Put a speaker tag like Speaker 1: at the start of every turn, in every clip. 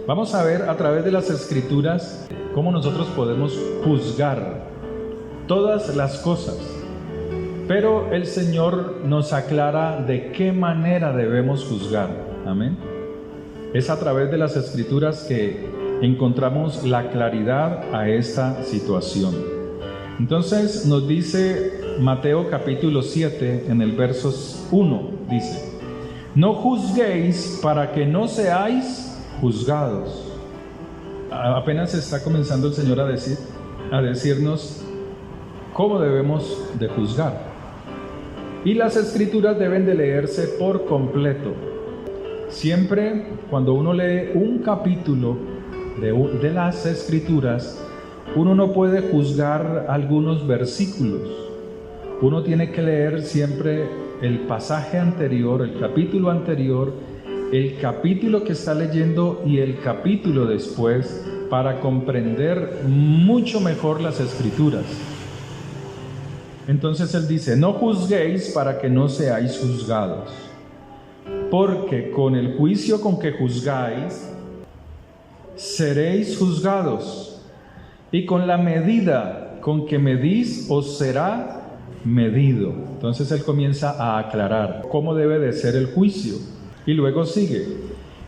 Speaker 1: Vamos a ver a través de las Escrituras cómo nosotros podemos juzgar todas las cosas. Pero el Señor nos aclara de qué manera debemos juzgar. Amén. Es a través de las Escrituras que encontramos la claridad a esta situación. Entonces nos dice Mateo capítulo 7 en el verso 1, dice: no juzguéis para que no seáis juzgados. Apenas está comenzando el Señor a decirnos cómo debemos de juzgar. Y las Escrituras deben de leerse por completo. Siempre cuando uno lee un capítulo de las Escrituras, uno no puede juzgar algunos versículos. Uno tiene que leer siempre el pasaje anterior, el capítulo anterior, el capítulo que está leyendo y el capítulo después, para comprender mucho mejor las Escrituras. Entonces él dice: no juzguéis para que no seáis juzgados, porque con el juicio con que juzgáis, seréis juzgados, y con la medida con que medís os será medido. Entonces él comienza a aclarar cómo debe de ser el juicio, y luego sigue: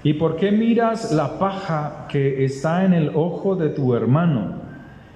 Speaker 1: ¿y por qué miras la paja que está en el ojo de tu hermano,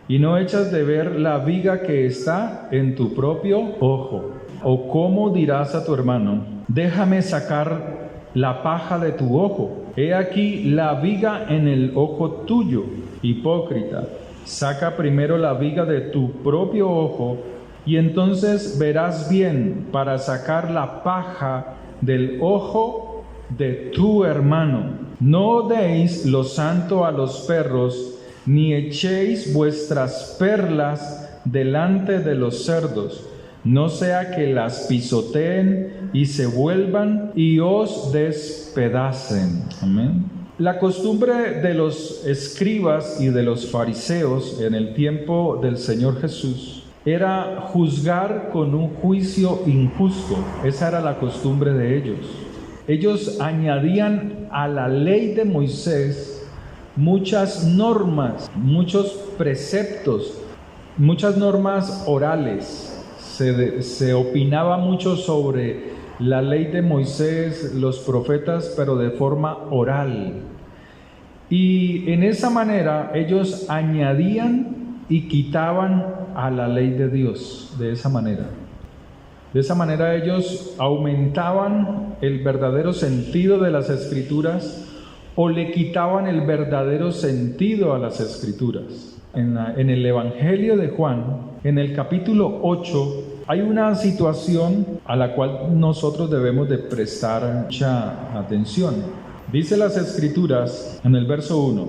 Speaker 1: y no echas de ver la viga que está en tu propio ojo? ¿O cómo dirás a tu hermano: déjame sacar la paja de tu ojo? He aquí la viga en el ojo tuyo. Hipócrita, saca primero la viga de tu propio ojo, y entonces verás bien para sacar la paja del ojo de tu hermano. No deis lo santo a los perros, ni echéis vuestras perlas delante de los cerdos, no sea que las pisoteen y se vuelvan y os despedacen. Amén. La costumbre de los escribas y de los fariseos en el tiempo del Señor Jesús era juzgar con un juicio injusto. Esa era la costumbre de ellos. Ellos añadían a la ley de Moisés muchas normas, muchos preceptos, muchas normas orales. Se opinaba mucho sobre la ley de Moisés, los profetas, pero de forma oral. Y en esa manera ellos añadían y quitaban a la ley de Dios, de esa manera. De esa manera ellos aumentaban el verdadero sentido de las Escrituras o le quitaban el verdadero sentido a las Escrituras. En el Evangelio de Juan, en el capítulo 8, hay una situación a la cual nosotros debemos de prestar mucha atención. Dice las Escrituras en el verso 1: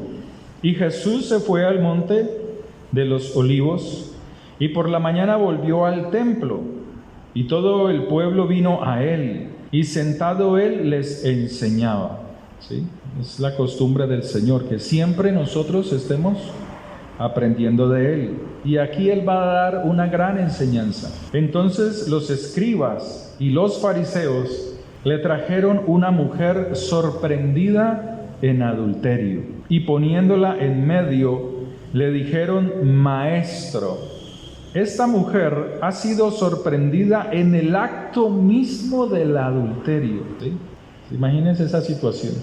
Speaker 1: y Jesús se fue al monte de los olivos, y por la mañana volvió al templo, y todo el pueblo vino a él, y sentado él les enseñaba. ¿Sí? Es la costumbre del Señor, que siempre nosotros estemos aprendiendo de él. Y aquí él va a dar una gran enseñanza. Entonces los escribas y los fariseos le trajeron una mujer sorprendida en adulterio, y poniéndola en medio, le dijeron: Maestro, esta mujer ha sido sorprendida en el acto mismo del adulterio. ¿Sí? Imagínense esa situación.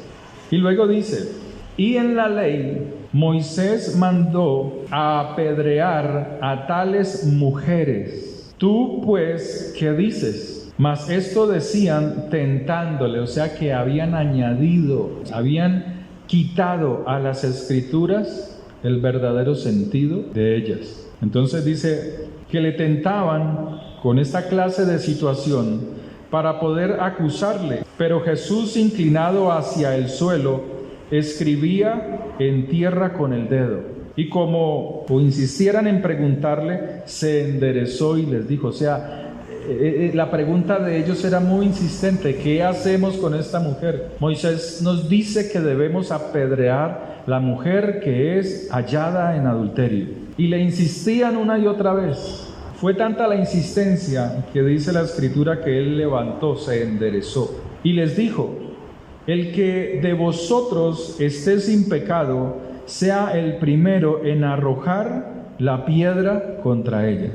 Speaker 1: Y luego dice: y en la ley Moisés mandó a apedrear a tales mujeres. Tú pues, ¿qué dices? Mas esto decían tentándole, o sea que habían añadido, habían quitado a las Escrituras el verdadero sentido de ellas. Entonces dice que le tentaban con esta clase de situación para poder acusarle. Pero Jesús, inclinado hacia el suelo, escribía en tierra con el dedo. Y como insistieran en preguntarle, se enderezó y les dijo, o sea, la pregunta de ellos era muy insistente: ¿qué hacemos con esta mujer? Moisés nos dice que debemos apedrear la mujer que es hallada en adulterio. Y le insistían una y otra vez. Fue tanta la insistencia que dice la Escritura que él levantó, se enderezó y les dijo: El que de vosotros esté sin pecado, sea el primero en arrojar la piedra contra ella.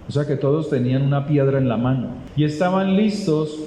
Speaker 1: O sea que todos tenían una piedra en la mano y estaban listos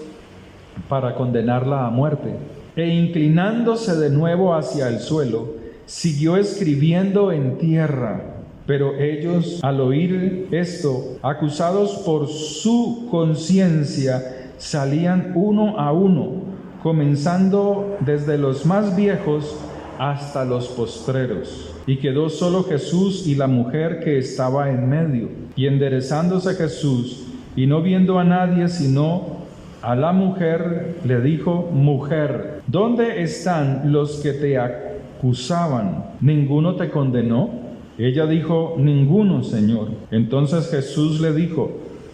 Speaker 1: para condenarla a muerte. E inclinándose de nuevo hacia el suelo, siguió escribiendo en tierra. Pero ellos, al oír esto, acusados por su conciencia, salían uno a uno, comenzando desde los más viejos hasta los postreros. Y quedó solo Jesús y la mujer que estaba en medio. Y enderezándose Jesús, y no viendo a nadie sino a la mujer, le dijo: Mujer, ¿dónde están los que te acusaban? ¿Ninguno te condenó? Ella dijo: Ninguno, Señor. Entonces Jesús le dijo: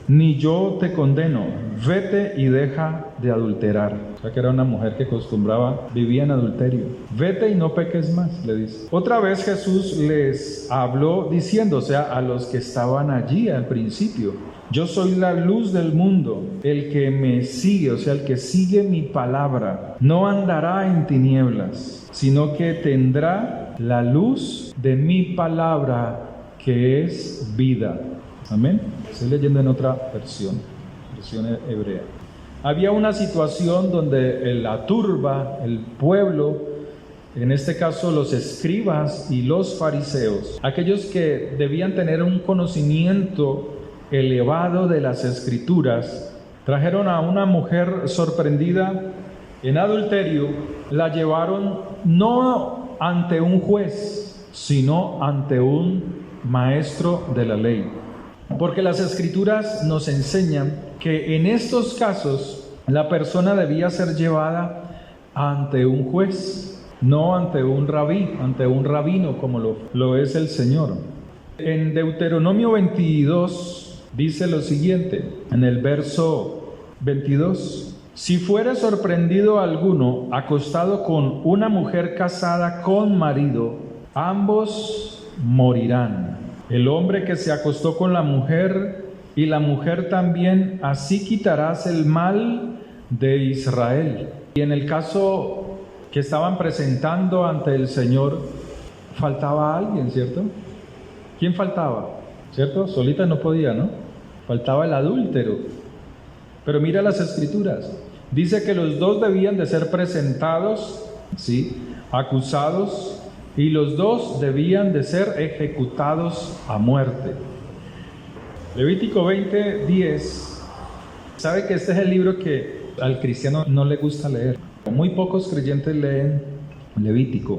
Speaker 1: Ni yo te condeno, vete y deja de adulterar. O sea que era una mujer que vivía en adulterio. Vete y no peques más, le dice. Otra vez Jesús les habló diciendo, o sea, a los que estaban allí al principio: Yo soy la luz del mundo. El que me sigue, o sea, el que sigue mi palabra, no andará en tinieblas, sino que tendrá la luz de mi palabra, que es vida. Amén. Estoy leyendo en otra versión hebrea. Había una situación donde la turba, el pueblo, en este caso los escribas y los fariseos, aquellos que debían tener un conocimiento elevado de las escrituras, trajeron a una mujer sorprendida en adulterio, la llevaron no ante un juez, sino ante un maestro de la ley. Porque las escrituras nos enseñan que en estos casos la persona debía ser llevada ante un juez, no ante un rabino como lo es el Señor. En Deuteronomio 22 dice lo siguiente, en el verso 22: Si fuere sorprendido alguno acostado con una mujer casada con marido, ambos morirán. El hombre que se acostó con la mujer y la mujer también, así quitarás el mal de Israel. Y en el caso que estaban presentando ante el Señor, faltaba alguien, ¿cierto? ¿Quién faltaba? ¿Cierto? Solita no podía, ¿no? Faltaba el adúltero. Pero mira las escrituras. Dice que los dos debían de ser presentados, ¿sí?, acusados, y los dos debían de ser ejecutados a muerte. Levítico 20:10. Sabe que este es el libro que al cristiano no le gusta leer. Muy pocos creyentes leen Levítico.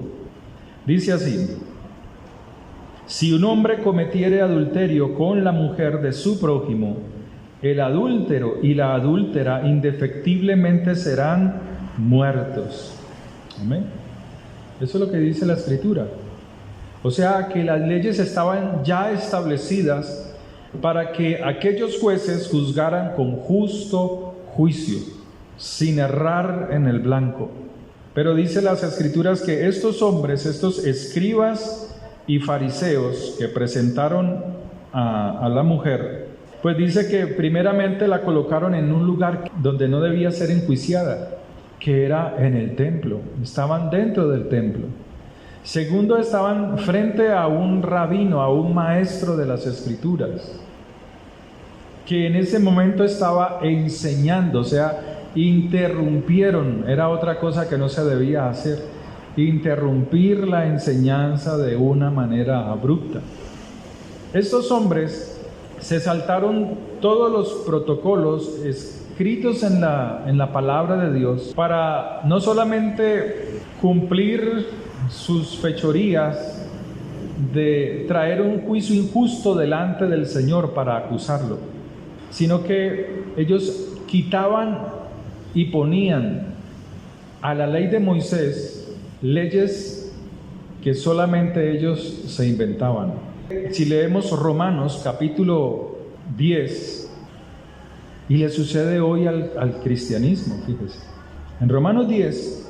Speaker 1: Dice así: Si un hombre cometiere adulterio con la mujer de su prójimo, el adúltero y la adúltera indefectiblemente serán muertos. Amén. Eso es lo que dice la Escritura. O sea que las leyes estaban ya establecidas para que aquellos jueces juzgaran con justo juicio, sin errar en el blanco. Pero dice las Escrituras que estos hombres, estos escribas y fariseos que presentaron a la mujer, pues dice que primeramente la colocaron en un lugar donde no debía ser enjuiciada, que era en el templo. Estaban dentro del templo. Segundo, estaban frente a un rabino, a un maestro de las escrituras, que en ese momento estaba enseñando, o sea, interrumpieron, era otra cosa que no se debía hacer, interrumpir la enseñanza de una manera abrupta. Estos hombres se saltaron todos los protocolos escritos en la palabra de Dios para no solamente cumplir sus fechorías de traer un juicio injusto delante del Señor para acusarlo, sino que ellos quitaban y ponían a la ley de Moisés leyes que solamente ellos se inventaban. Si leemos Romanos capítulo 10, y le sucede hoy al cristianismo, fíjese. En Romanos 10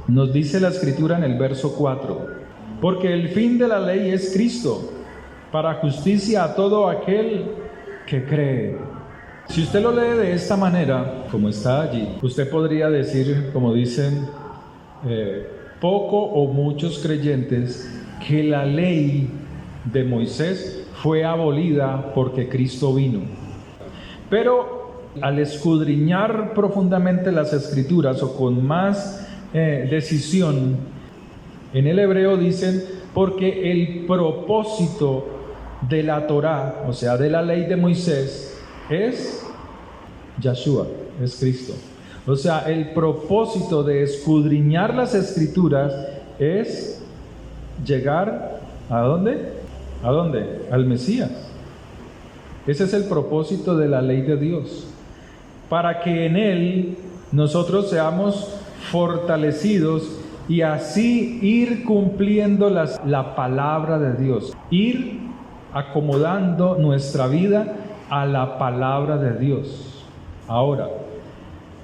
Speaker 1: nos dice la Escritura en el verso 4: Porque el fin de la ley es Cristo, para justicia a todo aquel que cree. Si usted lo lee de esta manera, como está allí, usted podría decir, como dicen poco o muchos creyentes, que la ley de Moisés fue abolida porque Cristo vino. Pero al escudriñar profundamente las Escrituras o con más decisión, en el hebreo dicen, porque el propósito de la Torá, o sea, de la ley de Moisés, es Yahshua, es Cristo. O sea, el propósito de escudriñar las Escrituras es llegar ¿a dónde? ¿A dónde? Al Mesías. Ese es el propósito de la ley de Dios, para que en Él nosotros seamos fortalecidos y así ir cumpliendo la palabra de Dios, ir acomodando nuestra vida a la palabra de Dios. Ahora,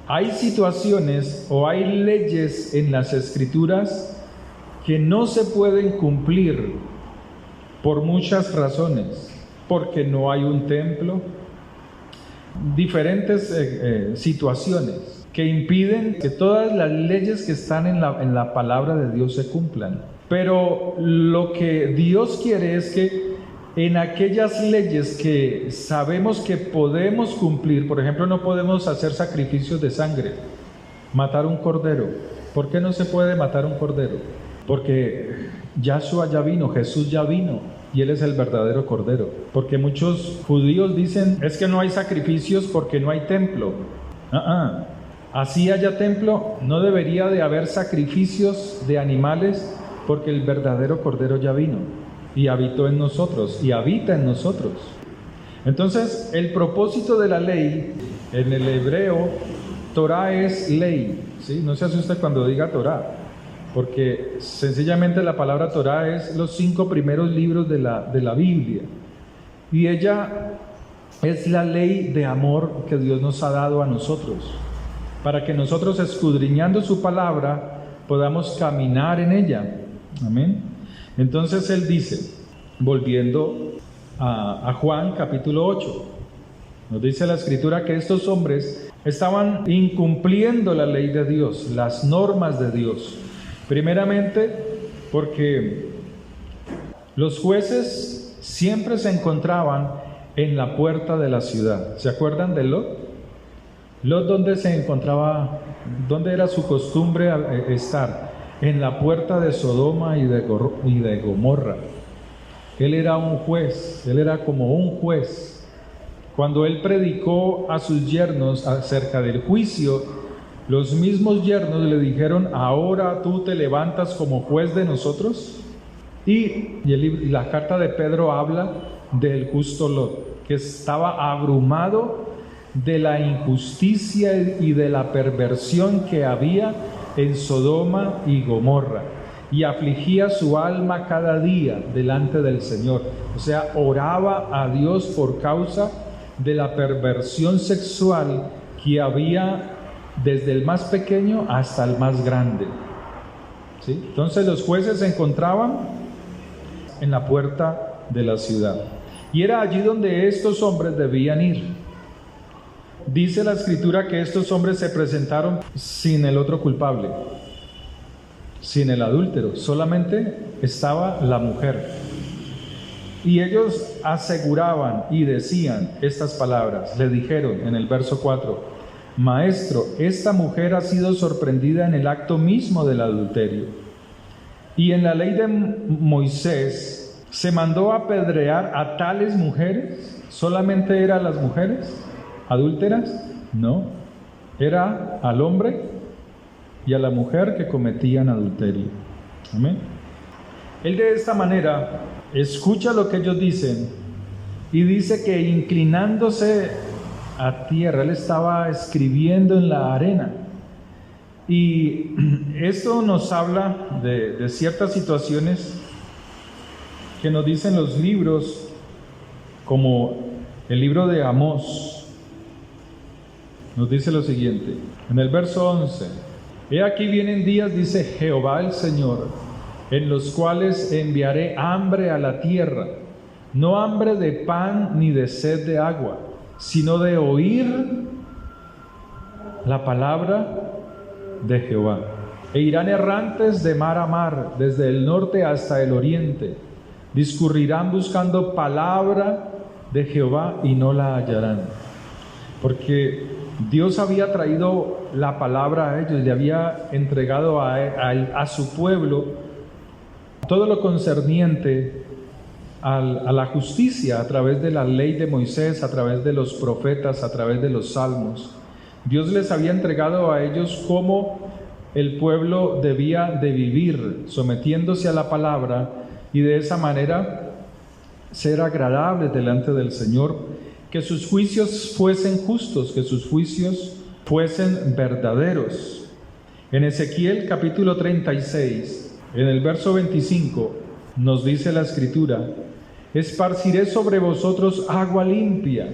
Speaker 1: hay situaciones o hay leyes en las Escrituras que no se pueden cumplir por muchas razones, porque no hay un templo, diferentes situaciones que impiden que todas las leyes que están en la palabra de Dios se cumplan. Pero lo que Dios quiere es que en aquellas leyes que sabemos que podemos cumplir, por ejemplo, no podemos hacer sacrificios de sangre, matar un cordero. ¿Por qué no se puede matar un cordero? Porque Yahshua ya vino, Jesús ya vino, y Él es el verdadero cordero. Porque muchos judíos dicen, es que no hay sacrificios porque no hay templo. Así haya templo, no debería de haber sacrificios de animales, porque el verdadero cordero ya vino y habitó en nosotros y habita en nosotros. Entonces, el propósito de la ley, en el hebreo, Torah es ley, ¿sí? No se asuste cuando diga Torah, porque sencillamente la palabra Torah es los 5 primeros libros de la Biblia, y ella es la ley de amor que Dios nos ha dado a nosotros, para que nosotros, escudriñando su palabra, podamos caminar en ella. Amén. Entonces Él dice, volviendo a Juan capítulo 8, nos dice la Escritura que estos hombres estaban incumpliendo la ley de Dios, las normas de Dios. Primeramente, porque los jueces siempre se encontraban en la puerta de la ciudad. ¿Se acuerdan de Lot? Lot, ¿dónde se encontraba? ¿Dónde era su costumbre estar? En la puerta de Sodoma y de Gomorra. Él era un juez, él era como un juez. Cuando él predicó a sus yernos acerca del juicio, los mismos yernos le dijeron, ¿ahora tú te levantas como juez de nosotros? Y la carta de Pedro habla del justo Lot, que estaba abrumado de la injusticia y de la perversión que había en Sodoma y Gomorra, y afligía su alma cada día delante del Señor. O sea, oraba a Dios por causa de la perversión sexual que había desde el más pequeño hasta el más grande. ¿Sí? Entonces los jueces se encontraban en la puerta de la ciudad, y era allí donde estos hombres debían ir. Dice la Escritura que estos hombres se presentaron sin el otro culpable, sin el adúltero, solamente estaba la mujer. Y ellos aseguraban y decían estas palabras, le dijeron en el verso 4, Maestro, esta mujer ha sido sorprendida en el acto mismo del adulterio. Y en la ley de Moisés se mandó apedrear a tales mujeres. ¿Solamente eran las mujeres adúlteras? No, era al hombre y a la mujer que cometían adulterio. Amén. Él de esta manera escucha lo que ellos dicen y dice que inclinándose a tierra, él estaba escribiendo en la arena. Y esto nos habla de ciertas situaciones que nos dicen los libros, como el libro de Amós. Nos dice lo siguiente, en el verso 11, He aquí vienen días, dice Jehová el Señor, en los cuales enviaré hambre a la tierra, no hambre de pan ni de sed de agua, sino de oír la palabra de Jehová. E irán errantes de mar a mar, desde el norte hasta el oriente. Discurrirán buscando palabra de Jehová y no la hallarán. Porque Dios había traído la palabra a ellos, le había entregado a su pueblo todo lo concerniente a la justicia a través de la ley de Moisés, a través de los profetas, a través de los salmos. Dios les había entregado a ellos cómo el pueblo debía de vivir, sometiéndose a la palabra y de esa manera ser agradable delante del Señor, que sus juicios fuesen justos, que sus juicios fuesen verdaderos. En Ezequiel capítulo 36, en el verso 25, nos dice la Escritura: esparciré sobre vosotros agua limpia,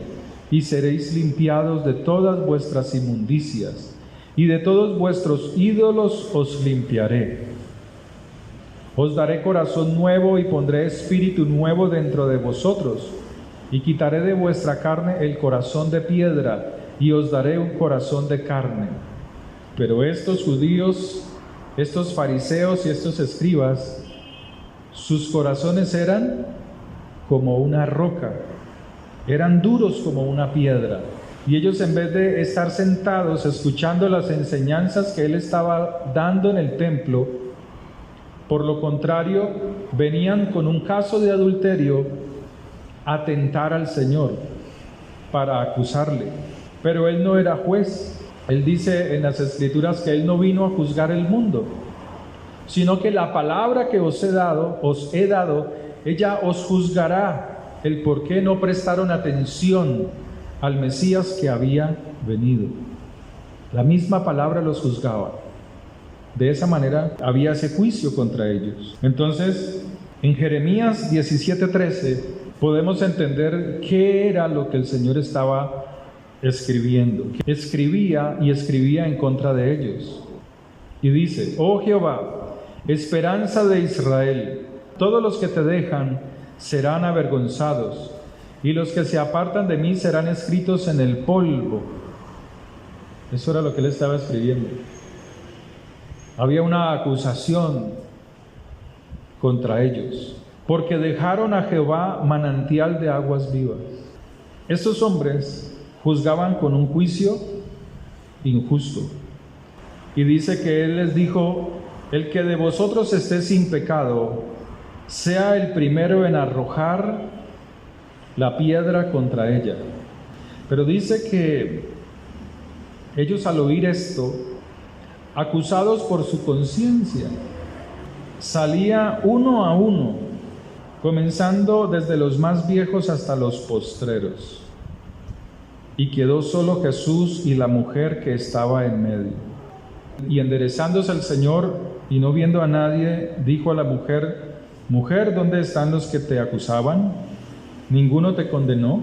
Speaker 1: y seréis limpiados de todas vuestras inmundicias, y de todos vuestros ídolos os limpiaré. Os daré corazón nuevo y pondré espíritu nuevo dentro de vosotros, y quitaré de vuestra carne el corazón de piedra, y os daré un corazón de carne. Pero estos judíos, estos fariseos y estos escribas, sus corazones eran como una roca, eran duros como una piedra. Y ellos, en vez de estar sentados escuchando las enseñanzas que él estaba dando en el templo, por lo contrario, venían con un caso de adulterio a tentar al Señor para acusarle. Pero él no era juez. Él dice en las Escrituras que él no vino a juzgar el mundo, sino que la palabra que os he dado, ella os juzgará el por qué no prestaron atención al Mesías que había venido. La misma palabra los juzgaba. De esa manera había ese juicio contra ellos. Entonces, en Jeremías 17:13 podemos entender qué era lo que el Señor estaba escribiendo. Escribía en contra de ellos. Y dice: oh Jehová, esperanza de Israel, todos los que te dejan serán avergonzados, y los que se apartan de mí serán escritos en el polvo. Eso era lo que él estaba escribiendo. Había una acusación contra ellos, porque dejaron a Jehová manantial de aguas vivas. Estos hombres juzgaban con un juicio injusto. Y dice que él les dijo: el que de vosotros esté sin pecado, sea el primero en arrojar la piedra contra ella. Pero dice que ellos, al oír esto, acusados por su conciencia, salía uno a uno, comenzando desde los más viejos hasta los postreros, y quedó solo Jesús y la mujer que estaba en medio. Y enderezándose el Señor y no viendo a nadie, dijo a la mujer: mujer, ¿dónde están los que te acusaban? ¿Ninguno te condenó?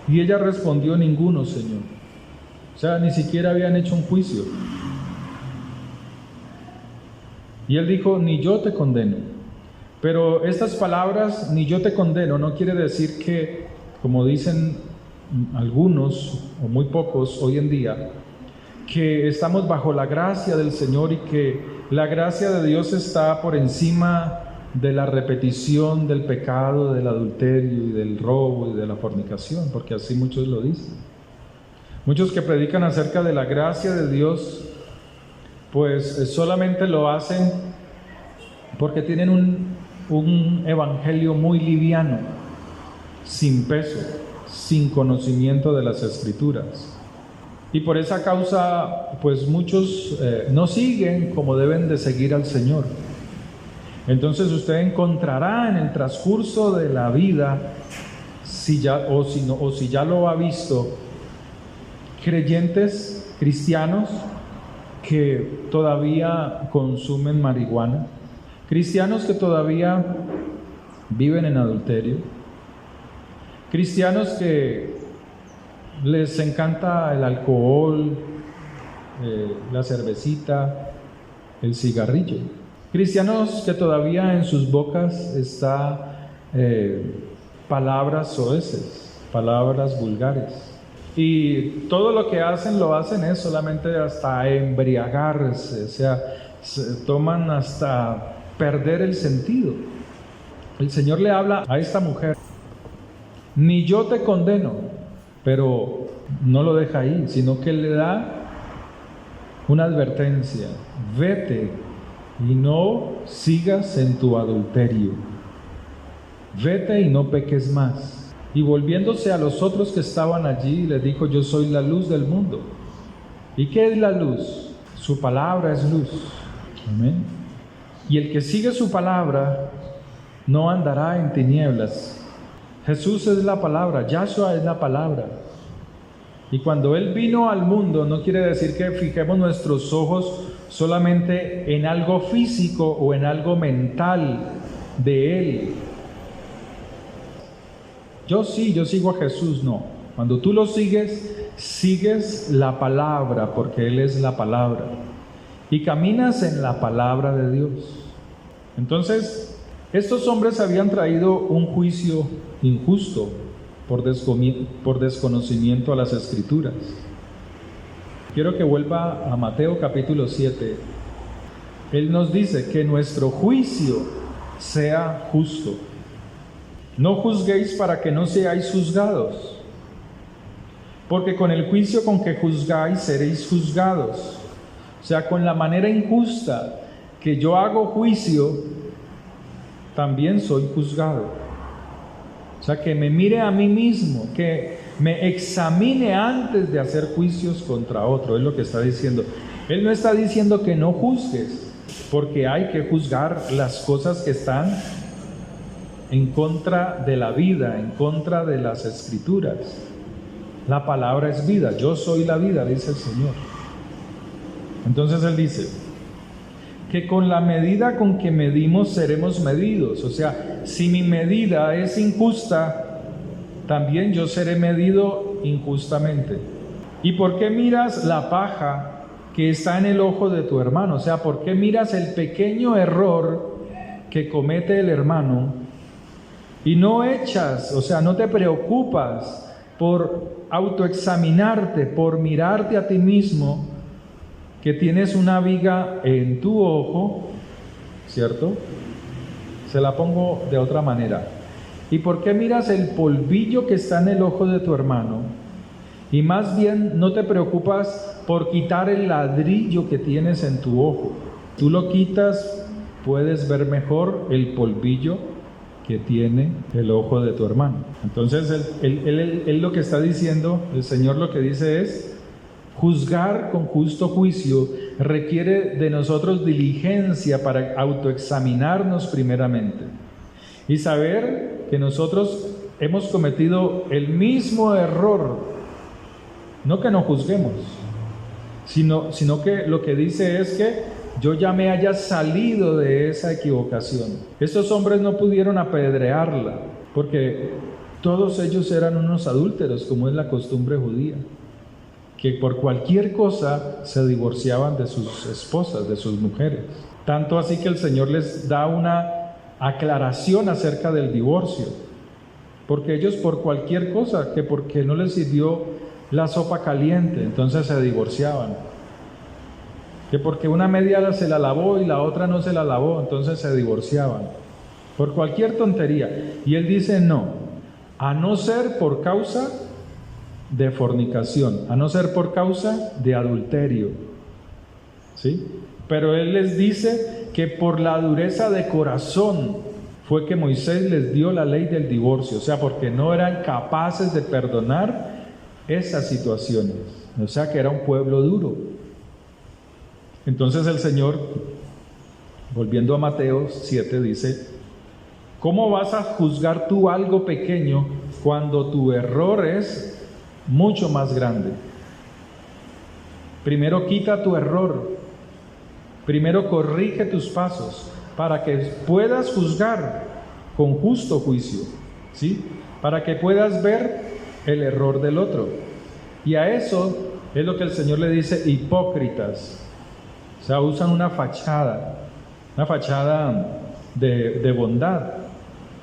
Speaker 1: Y ella respondió: ninguno, Señor. O sea, ni siquiera habían hecho un juicio. Y él dijo: ni yo te condeno. Pero estas palabras, ni yo te condeno, no quiere decir que, como dicen algunos o muy pocos hoy en día, que estamos bajo la gracia del Señor y que la gracia de Dios está por encima de la repetición del pecado, del adulterio y del robo y de la fornicación, porque así muchos lo dicen. Muchos que predican acerca de la gracia de Dios, pues solamente lo hacen porque tienen un evangelio muy liviano, sin peso, sin conocimiento de las Escrituras. Y por esa causa, pues muchos no siguen como deben de seguir al Señor. Entonces usted encontrará en el transcurso de la vida, si ya lo ha visto, creyentes cristianos que todavía consumen marihuana, cristianos que todavía viven en adulterio, cristianos que les encanta el alcohol, la cervecita, el cigarrillo. Cristianos que todavía en sus bocas está palabras soeces, palabras vulgares. y todo lo que hacen lo hacen es solamente hasta embriagarse, o sea, se toman hasta perder el sentido. El Señor le habla a esta mujer: ni yo te condeno, pero no lo deja ahí, sino que le da una advertencia: vete y no sigas en tu adulterio, vete y no peques más. Y volviéndose a los otros que estaban allí, le dijo: yo soy la luz del mundo. ¿Y qué es la luz? Su palabra es luz. Amén. Y el que sigue su palabra no andará en tinieblas. Jesús es la palabra, Yahshua es la palabra. Y cuando Él vino al mundo, no quiere decir que fijemos nuestros ojos solamente en algo físico o en algo mental de Él. Yo sigo a Jesús, no. Cuando tú lo sigues, sigues la palabra, porque Él es la palabra. Y caminas en la palabra de Dios. Entonces, estos hombres habían traído un juicio injusto por desconocimiento a las Escrituras. Quiero que vuelva a Mateo capítulo 7. Él nos dice que nuestro juicio sea justo. No juzguéis para que no seáis juzgados, porque con el juicio con que juzgáis seréis juzgados. O sea, con la manera injusta que yo hago juicio, también soy juzgado. O sea, que me mire a mí mismo, que me examine antes de hacer juicios contra otro, es lo que está diciendo. Él no está diciendo que no juzgues, porque hay que juzgar las cosas que están en contra de la vida, en contra de las Escrituras. La palabra es vida, yo soy la vida, dice el Señor. Entonces Él dice que con la medida con que medimos seremos medidos. O sea, si mi medida es injusta, también yo seré medido injustamente. ¿Y por qué miras la paja que está en el ojo de tu hermano? O sea, ¿por qué miras el pequeño error que comete el hermano y no echas, o sea, no te preocupas por autoexaminarte, por mirarte a ti mismo, que tienes una viga en tu ojo, ¿cierto? Se la pongo de otra manera. ¿Y por qué miras el polvillo que está en el ojo de tu hermano? Y más bien no te preocupas por quitar el ladrillo que tienes en tu ojo. Tú lo quitas, puedes ver mejor el polvillo que tiene el ojo de tu hermano. Entonces él lo que está diciendo, el Señor lo que dice es: juzgar con justo juicio requiere de nosotros diligencia para autoexaminarnos primeramente y saber que nosotros hemos cometido el mismo error. No que no juzguemos, sino que lo que dice es que yo ya me haya salido de esa equivocación. Estos hombres no pudieron apedrearla, porque todos ellos eran unos adúlteros, como es la costumbre judía, que por cualquier cosa se divorciaban de sus esposas, de sus mujeres. Tanto así que el Señor les da una aclaración acerca del divorcio, porque ellos por cualquier cosa, que porque no les sirvió la sopa caliente, entonces se divorciaban. Que porque una media se la lavó y la otra no se la lavó, entonces se divorciaban. Por cualquier tontería. Y Él dice: no, a no ser por causa de fornicación, a no ser por causa de adulterio. ¿Sí? Pero Él les dice que por la dureza de corazón fue que Moisés les dio la ley del divorcio, o sea, porque no eran capaces de perdonar esas situaciones, o sea, que era un pueblo duro. Entonces el Señor, volviendo a Mateo 7, dice: ¿cómo vas a juzgar tú algo pequeño cuando tu error es mucho más grande? Primero quita tu error, primero corrige tus pasos para que puedas juzgar con justo juicio, ¿sí? Para que puedas ver el error del otro. Y a eso es lo que el Señor le dice: hipócritas. O sea, usan una fachada de bondad.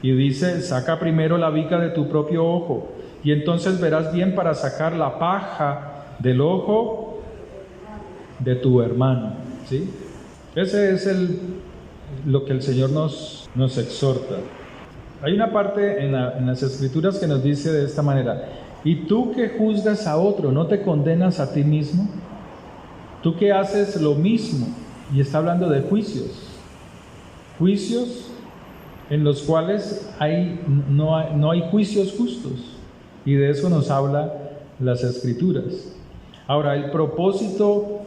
Speaker 1: Y dice: saca primero la viga de tu propio ojo y entonces verás bien para sacar la paja del ojo de tu hermano. ¿Sí? Ese es lo que el Señor nos exhorta. Hay una parte en las Escrituras que nos dice de esta manera: y tú que juzgas a otro, ¿no te condenas a ti mismo? Tú que haces lo mismo. Y está hablando de juicios en los cuales no hay juicios justos, y de eso nos habla las Escrituras. Ahora, el propósito,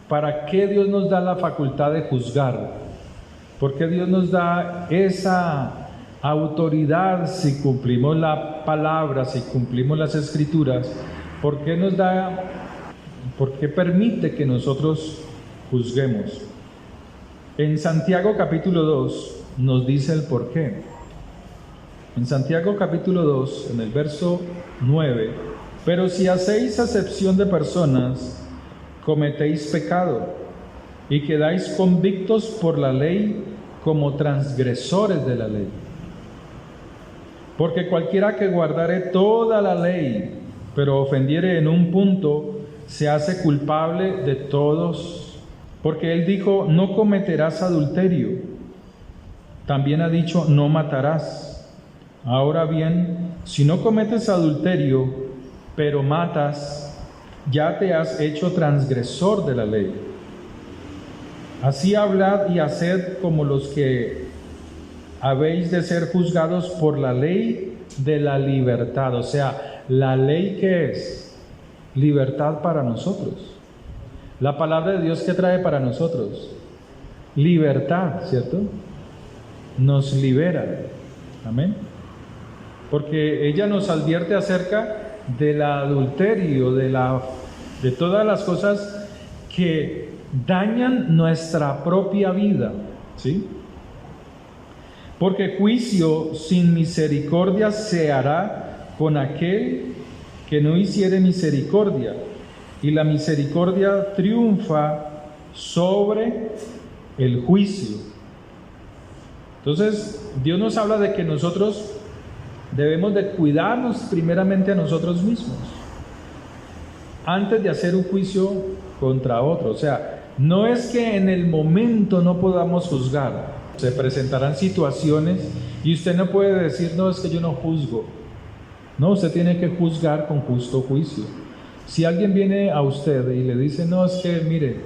Speaker 1: ¿para qué Dios nos da la facultad de juzgar? ¿Por qué Dios nos da esa autoridad si cumplimos la palabra, si cumplimos las Escrituras? ¿Por qué permite que nosotros juzguemos? En Santiago capítulo 2 nos dice el por qué. En Santiago capítulo 2, en el verso 9: pero si hacéis acepción de personas, cometéis pecado, y quedáis convictos por la ley como transgresores de la ley. Porque cualquiera que guardare toda la ley, pero ofendiere en un punto, se hace culpable de todos. Porque él dijo: no cometerás adulterio. También ha dicho: no matarás. Ahora bien, si no cometes adulterio, pero matas, ya te has hecho transgresor de la ley. Así hablad y haced como los que habéis de ser juzgados por la ley de la libertad. O sea, la ley que es libertad para nosotros. La palabra de Dios, ¿qué trae para nosotros? Libertad, ¿cierto? Nos libera. Amén. Porque ella nos advierte acerca del adulterio, de todas las cosas que dañan nuestra propia vida, ¿sí? Porque juicio sin misericordia se hará con aquel que no hiciere misericordia, y la misericordia triunfa sobre el juicio. Entonces, Dios nos habla de que nosotros debemos de cuidarnos primeramente a nosotros mismos antes de hacer un juicio contra otro. O sea, no es que en el momento no podamos juzgar. Se presentarán situaciones y usted no puede decir: no, es que yo no juzgo. No, usted tiene que juzgar con justo juicio. Si alguien viene a usted y le dice: no, es que mire,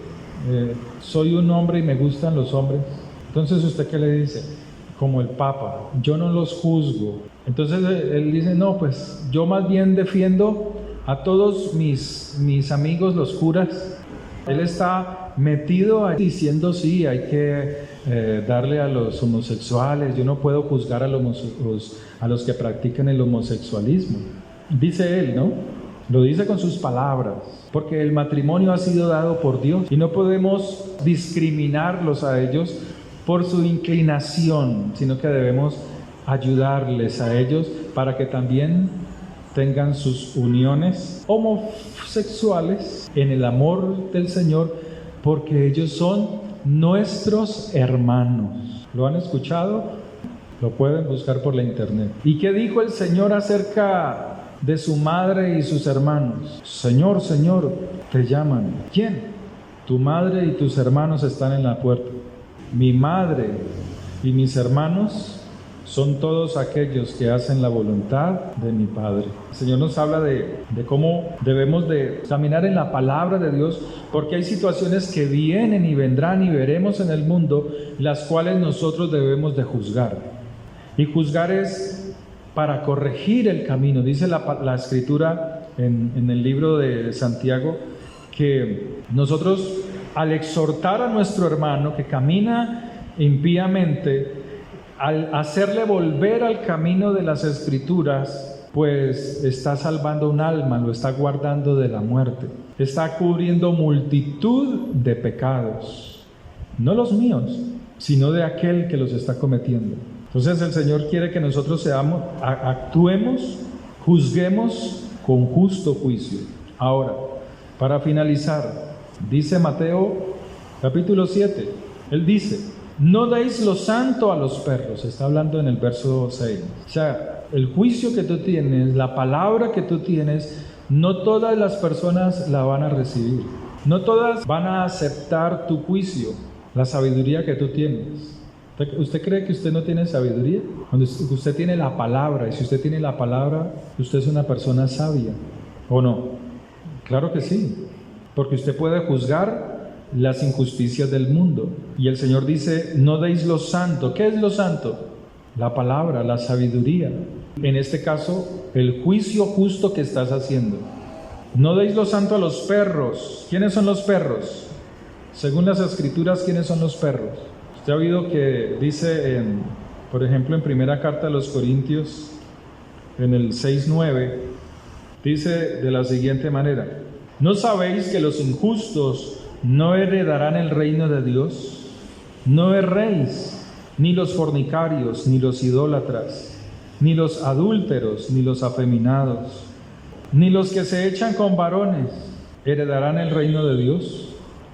Speaker 1: soy un hombre y me gustan los hombres, entonces ¿usted qué le dice? Como el Papa: yo no los juzgo. Entonces él dice: no, pues yo más bien defiendo a todos mis amigos los curas. Él está metido ahí diciendo: sí, hay que darle a los homosexuales, yo no puedo juzgar a los que practican el homosexualismo. Dice él, ¿no? Lo dice con sus palabras, porque el matrimonio ha sido dado por Dios y no podemos discriminarlos a ellos por su inclinación, sino que debemos ayudarles a ellos para que también tengan sus uniones homosexuales en el amor del Señor, porque ellos son nuestros hermanos. ¿Lo han escuchado? Lo pueden buscar por la internet. ¿Y qué dijo el Señor acerca de su madre y sus hermanos? Señor, Señor, te llaman. ¿Quién? Tu madre y tus hermanos están en la puerta. Mi madre y mis hermanos son todos aquellos que hacen la voluntad de mi Padre. El Señor nos habla de cómo debemos de caminar en la palabra de Dios, porque hay situaciones que vienen y vendrán y veremos en el mundo, las cuales nosotros debemos de juzgar. Y juzgar es para corregir el camino. Dice la Escritura en el libro de Santiago que nosotros, al exhortar a nuestro hermano que camina impíamente, al hacerle volver al camino de las Escrituras, pues está salvando un alma, lo está guardando de la muerte, está cubriendo multitud de pecados, no los míos, sino de aquel que los está cometiendo. Entonces el Señor quiere que nosotros actuemos, juzguemos con justo juicio. Ahora, para finalizar, dice Mateo capítulo 7, Él dice: no deis lo santo a los perros. Está hablando en el verso 6. O sea, El juicio que tú tienes, la palabra que tú tienes, no todas las personas la van a recibir. No todas van a aceptar tu juicio, la sabiduría que tú tienes. ¿Usted cree que usted no tiene sabiduría? Cuando usted tiene la palabra, y si usted tiene la palabra, usted es una persona sabia, ¿o no? Claro que sí, porque usted puede juzgar las injusticias del mundo. Y el Señor dice, no deis lo santo. ¿Qué es lo santo? La palabra, la sabiduría. En este caso, el juicio justo que estás haciendo. No deis lo santo a los perros. ¿Quiénes son los perros? Según las Escrituras, ¿quiénes son los perros? Usted ha oído que dice, por ejemplo, en primera carta a los Corintios, en el 6:9, dice de la siguiente manera: ¿no sabéis que los injustos no heredarán el reino de Dios? No erréis, ni los fornicarios, ni los idólatras, ni los adúlteros, ni los afeminados, ni los que se echan con varones heredarán el reino de Dios.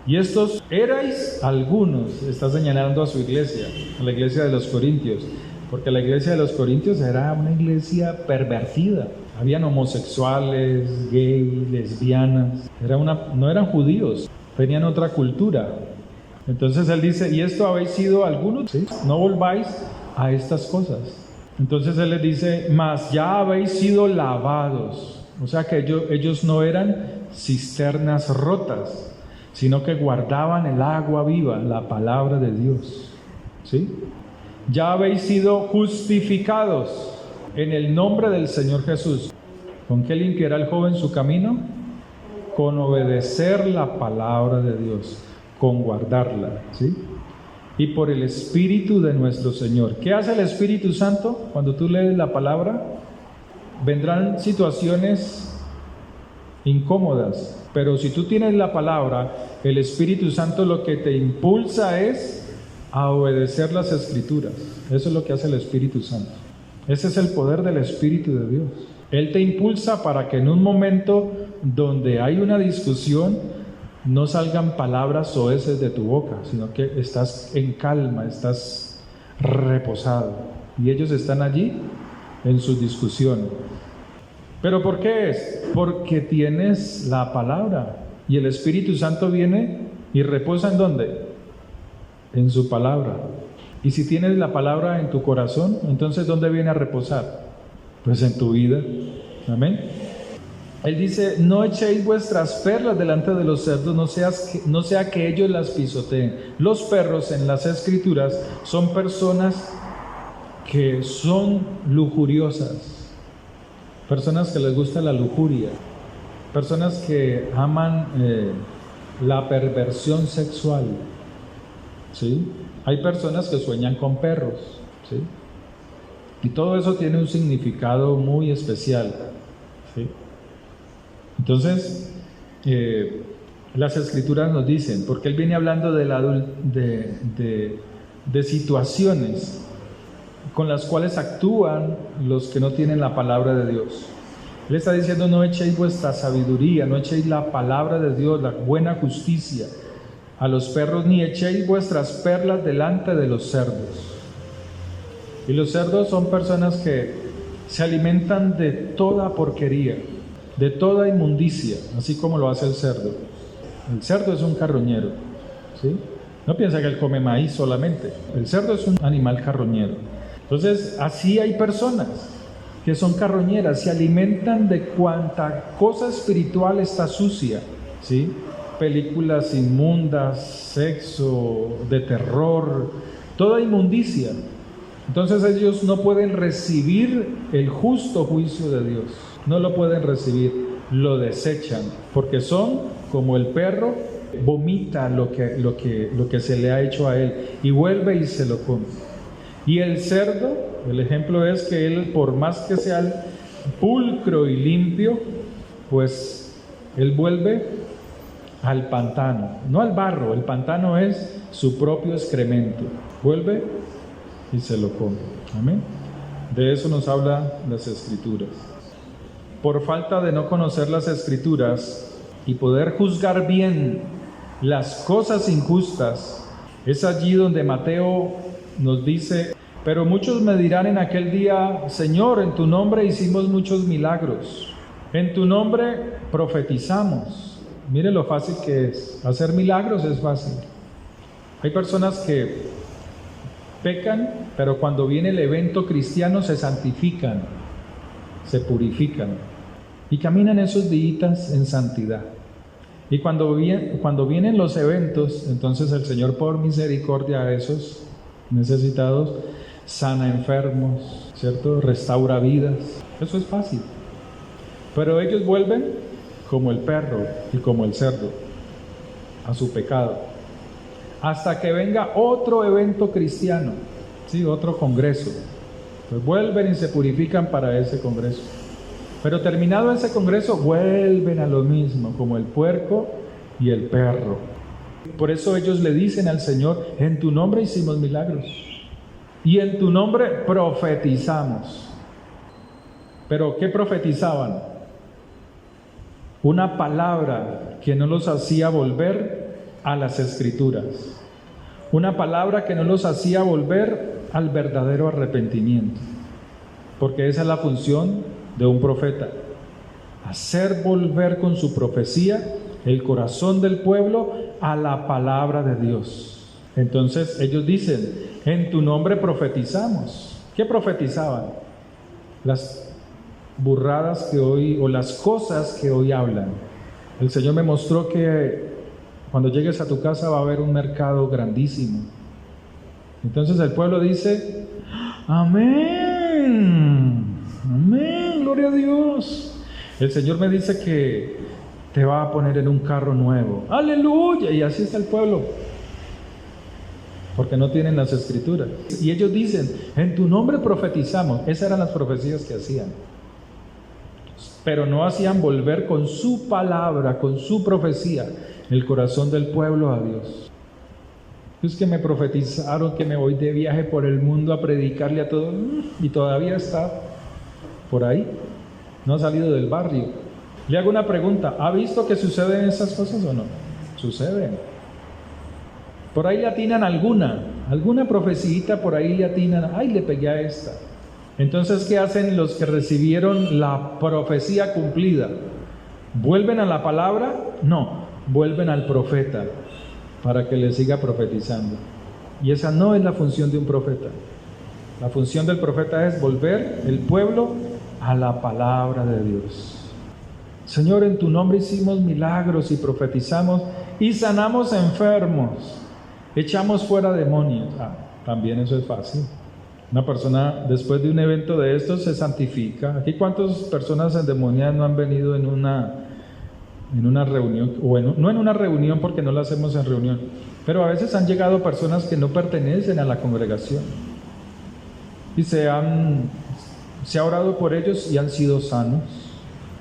Speaker 1: Y estos erais algunos, está señalando a su iglesia, a la iglesia de los Corintios, porque la iglesia de los Corintios era una iglesia pervertida. Habían homosexuales, gays, lesbianas, no eran judíos, tenían otra cultura. Entonces él dice, y esto habéis sido algunos, ¿sí? No volváis a estas cosas. Entonces él les dice, mas ya habéis sido lavados. O sea que ellos no eran cisternas rotas, sino que guardaban el agua viva, la palabra de Dios, ¿sí? Ya habéis sido justificados en el nombre del Señor Jesús. ¿Con qué limpiará el joven su camino? Con obedecer la palabra de Dios, con guardarla, ¿sí? Y por el Espíritu de nuestro Señor. ¿Qué hace el Espíritu Santo cuando tú lees la palabra? Vendrán situaciones incómodas, pero si tú tienes la palabra, el Espíritu Santo lo que te impulsa es a obedecer las Escrituras. Eso es lo que hace el Espíritu Santo. Ese es el poder del Espíritu de Dios. Él te impulsa para que en un momento donde hay una discusión no salgan palabras soeces de tu boca, sino que estás en calma, estás reposado. Y ellos están allí en su discusión. ¿Pero por qué es? Porque tienes la palabra. Y el Espíritu Santo viene y reposa ¿en dónde? En su palabra. Y si tienes la palabra en tu corazón, entonces ¿dónde viene a reposar? Pues en tu vida. Amén. Él dice, no echéis vuestras perlas delante de los cerdos, no sea que ellos las pisoteen. Los perros en las Escrituras son personas que son lujuriosas, personas que les gusta la lujuria, personas que aman la perversión sexual, ¿sí? Hay personas que sueñan con perros, ¿sí? Y todo eso tiene un significado muy especial, ¿sí? Entonces, las Escrituras nos dicen, porque él viene hablando de situaciones con las cuales actúan los que no tienen la palabra de Dios. Él está diciendo, no echéis vuestra sabiduría, no echéis la palabra de Dios, la buena justicia a los perros, ni echéis vuestras perlas delante de los cerdos. Y los cerdos son personas que se alimentan de toda porquería, de toda inmundicia, así como lo hace el cerdo. El cerdo es un carroñero, ¿sí? No piensa que él come maíz solamente. El cerdo es un animal carroñero. Entonces, así hay personas que son carroñeras, se alimentan de cuanta cosa espiritual está sucia, ¿sí? Películas inmundas, sexo, de terror, toda inmundicia. Entonces ellos no pueden recibir el justo juicio de Dios, no lo pueden recibir, lo desechan, porque son como el perro, vomita lo que se le ha hecho a él y vuelve y se lo come. Y el cerdo, el ejemplo es que él, por más que sea pulcro y limpio, pues él vuelve al pantano, no al barro, el pantano es su propio excremento, vuelve y se lo come. Amén. De eso nos habla las Escrituras. Por falta de no conocer las Escrituras y poder juzgar bien las cosas injustas, es allí donde Mateo nos dice, Pero muchos me dirán en aquel día: Señor, en tu nombre hicimos muchos milagros, en tu nombre profetizamos. Mire lo fácil que es. Hacer milagros es fácil. Hay personas que pecan, pero cuando viene el evento cristiano se santifican, se purifican y caminan esos días en santidad. Y cuando vienen los eventos, entonces el Señor, por misericordia a esos necesitados, sana enfermos, ¿cierto? Restaura vidas. Eso es fácil. Pero ellos vuelven como el perro y como el cerdo a su pecado, hasta que venga otro evento cristiano, ¿sí? Otro congreso. Pues vuelven y se purifican para ese congreso. Pero terminado ese congreso, vuelven a lo mismo, como el puerco y el perro. Por eso ellos le dicen al Señor: en tu nombre hicimos milagros y en tu nombre profetizamos. ¿Pero qué profetizaban? Una palabra que no los hacía volver a las Escrituras. Una palabra que no los hacía volver al verdadero arrepentimiento. Porque esa es la función de un profeta: hacer volver con su profecía el corazón del pueblo a la palabra de Dios. Entonces ellos dicen: en tu nombre profetizamos. ¿Qué profetizaban? Las burradas que hoy, o las cosas que hoy hablan. El Señor me mostró que cuando llegues a tu casa va a haber un mercado grandísimo. Entonces el pueblo dice: amén, amén, gloria a Dios. El Señor me dice que te va a poner en un carro nuevo, aleluya. Y así está el pueblo, porque no tienen las Escrituras. Y ellos dicen: en tu nombre profetizamos. Esas eran las profecías que hacían, pero no hacían volver con su palabra, con su profecía, el corazón del pueblo a Dios. Es que me profetizaron que me voy de viaje por el mundo a predicarle a todos, y todavía está por ahí, no ha salido del barrio. Le hago una pregunta: ¿ha visto que suceden esas cosas o no? Suceden. Por ahí le atinan alguna profecita, por ahí le atinan: ay, le pegué a esta. Entonces, ¿qué hacen los que recibieron la profecía cumplida? ¿Vuelven a la palabra? No, vuelven al profeta para que le siga profetizando. Y esa no es la función de un profeta. La función del profeta es volver el pueblo a la palabra de Dios. Señor, en tu nombre hicimos milagros y profetizamos y sanamos enfermos, echamos fuera demonios. También eso es fácil. Una persona después de un evento de estos se santifica. Aquí, ¿cuántas personas endemoniadas no han venido en una reunión? No en una reunión, porque no la hacemos en reunión, pero a veces han llegado personas que no pertenecen a la congregación y se ha orado por ellos y han sido sanos.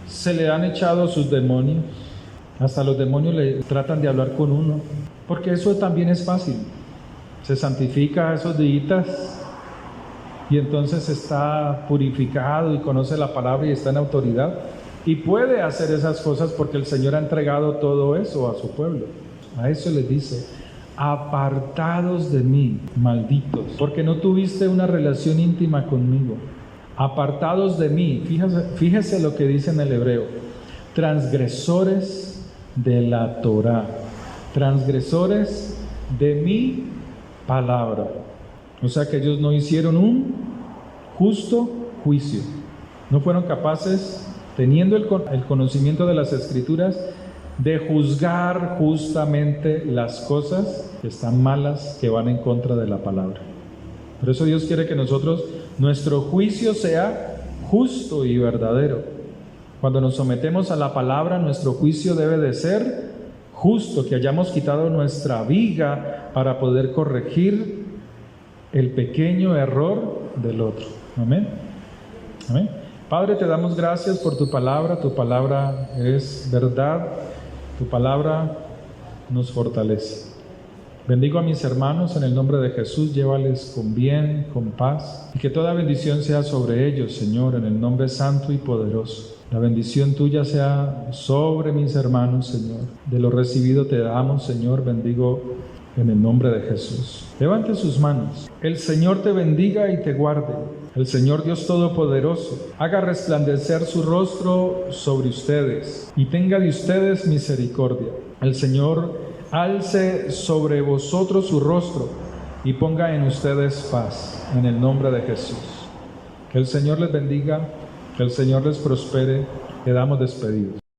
Speaker 1: Se le han echado sus demonios. Hasta los demonios le tratan de hablar con uno, porque eso también es fácil. Se santifica esos días y entonces está purificado y conoce la palabra y está en autoridad y puede hacer esas cosas porque el Señor ha entregado todo eso a su pueblo. A eso les dice: apartados de mí, malditos, porque no tuviste una relación íntima conmigo. Apartados de mí. Fíjese lo que dice en el hebreo: transgresores de la Torá, transgresores de mi palabra. O sea que ellos no hicieron un justo juicio, no fueron capaces, teniendo el conocimiento de las Escrituras, de juzgar justamente las cosas que están malas, que van en contra de la palabra. Por eso Dios quiere que nosotros, nuestro juicio sea justo y verdadero. Cuando nos sometemos a la palabra, nuestro juicio debe de ser justo, que hayamos quitado nuestra viga para poder corregir el pequeño error del otro. Amén. Amén. Padre, te damos gracias por tu palabra es verdad, tu palabra nos fortalece. Bendigo a mis hermanos en el nombre de Jesús, llévales con bien, con paz, y que toda bendición sea sobre ellos, Señor, en el nombre santo y poderoso. La bendición tuya sea sobre mis hermanos, Señor. De lo recibido te damos, Señor. Bendigo En el nombre de Jesús. Levante sus manos. El Señor te bendiga y te guarde. El Señor Dios Todopoderoso haga resplandecer su rostro sobre ustedes y tenga de ustedes misericordia. El Señor alce sobre vosotros su rostro y ponga en ustedes paz. En el nombre de Jesús. Que el Señor les bendiga, que el Señor les prospere. Quedamos despedidos.